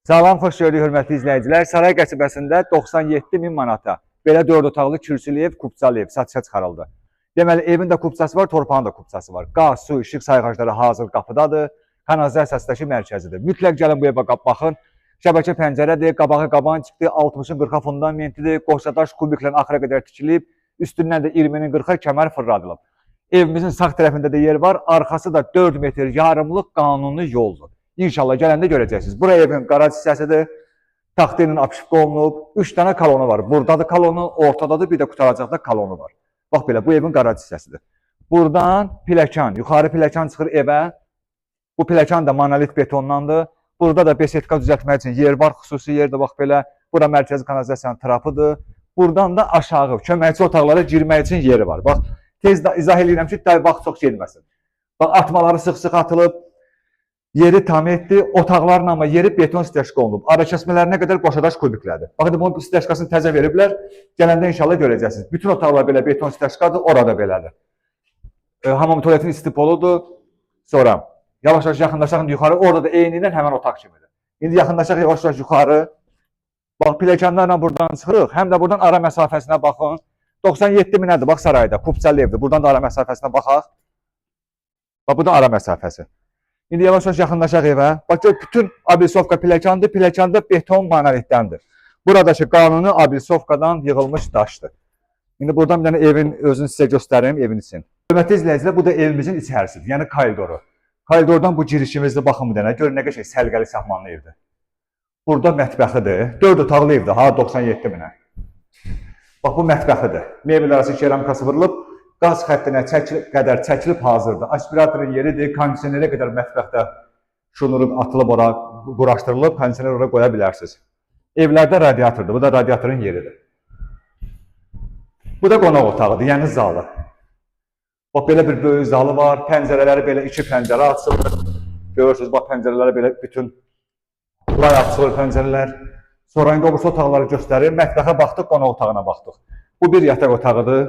Salam, xoş gördük hörmətli izləyicilər. Saray qəsəbəsində 97 min manata belə 4 otaqlı kürsülü ev, kupçalı ev satışa çıxarıldı. Deməli, evin də kupçası var, torpağın da kupçası var. Qaz, su, işıq sayğacları hazır qapıdadır. Kanalizasiyasındakı mərkəzidir. Mütləq gəlin bu evə baxın. Şəbəkə pəncərədir, qabağı qaban çıxdı, 60-ın 40-a fundamentidir, qoşadaş kubiklə axıra qədər tikilib, üstündən də 20-nin 40-a kəmər fırladılıb. Evimizin sağ tərəfində də yer var, arxası da 4 metr yarımlıq qanuni yoldur. İnşallah gələndə görəcəksiniz. Bura evin qaraj hissəsidir. Taxta ilə apışıqlı olunub. 3 dənə kolonu var. Buradadır kolonu, ortadadır, bir də qutaracaqda kolonu var. Bax belə, bu evin qaraj hissəsidir. Buradan pilləkən, yuxarı pilləkən çıxır evə. Bu pilləkən də monolit betondandır. Burada da besetka düzəltmək üçün yer var, xüsusi yerdə bax belə. Bura mərkəzi kanalizasiyanın trapıdır. Buradan da aşağı köməkçi otaqlara girmək üçün yeri var. Bax, tez izah edirəm ki, vaxt çox getməsin. Bax, atmaları sıx-sıx atılıb. Yeri tam etdi, otaqların amma yeri beton stəşka olunub. Ara kəsmələrinə qədər qoşadaş kubiklədir. Baxın, bunun stəşkasını təzə veriblər. Gələndə inşallah görəcəksiniz. Bütün otaqlar belə beton stəşkadır, orada belədir. Hamam tualetin istipoludur. Sonra yavaş-yavaş yaxınlaşaq yuxarı. Orada da eyni ilə həmən otaq kimidir. İndi yaxınlaşaq yavaş-yavaş yuxarı. Bax, pilləkənlərlə buradan çıxırıq. Həm də buradan ara məsafəsinə baxın. 97 minədir, bax sarayda. Kupçalı evdir. Buradan da ara məsafəsinə baxaq. Bax, bu da ara məsafəsi. İndi yavaş-yavaş yaxınlaşaq evə. Bax, bütün abilsovka pilləkəndir. Pilləkən də beton monolitdəndir. Buradakı qanuni abilsovkadan yığılmış daşdır. İndi buradan bir dənə evin özünü sizə göstərim, evin için. Hörmətli izləyicilər, bu da evimizin içərisidir. Yəni koridoru. Koridordan bu girişimizdə baxın bir dənə. Görün nə qəşəng səlqəli sahmanlı evdir. Burada mətbəxidir. 4 otaqlı evdir, ha 97 minə. Bax, bu mətbəxidir. Mebel arası keramikası vurulub. Qaz xəttinə qədər çəkilib hazırdır. Aspiratorun yeridir, kondisionerə qədər mətbəxdə şunurub, atılıb ora, quraşdırılıb, kondisioner ora qoya bilərsiniz. Evlərdə radiatordur, bu da radiatorun yeridir. Bu da qonaq otağıdır, yəni zalı. Bax, belə bir böyük zalı var, pəncərələri belə 2 pəncərə açılır. Görürsünüz, bax, pəncərələri belə bütün lay açılır pəncərələr. Sonra indi obursa otaqları göstərir. Mətbəxə baxdıq, qonaq otağına baxdıq. Bu bir yataq otağıdır.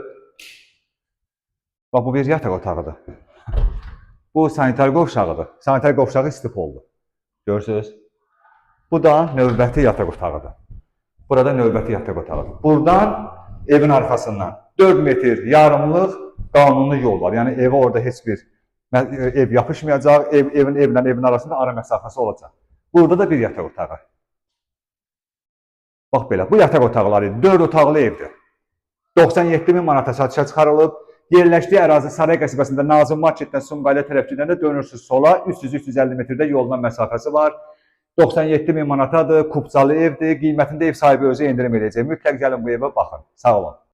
Bax, bu bir yataq otağıdır. Bu sanitar qovşağıdır. Sanitar qovşağı istipoldur. Görürsünüz? Bu da növbəti yataq otağıdır. Burada növbəti yataq otağıdır. Buradan evin arxasından 4 metr yarımlıq qanuni yol var. Yəni evə orada heç bir ev yapışmayacaq. Evin arasında ara məsafəsi olacaq. Burada da bir yataq otağı. Bax belə, bu yataq otaqları 4 otaqlı evdir. 97 min manata satışa çıxarılıb. Yerləşdiyi ərazi Saray qəsəbəsində Nazım Marketdən Sumqayıla tərəf gedəndə dönürsünüz sola, 300-350 metrdə yoldan məsafəsi var. 97 min manatadır, kupçalı evdir, qiymətində ev sahibi özü endirim edəcək. Mütləq gəlin bu evə baxın. Sağ olun.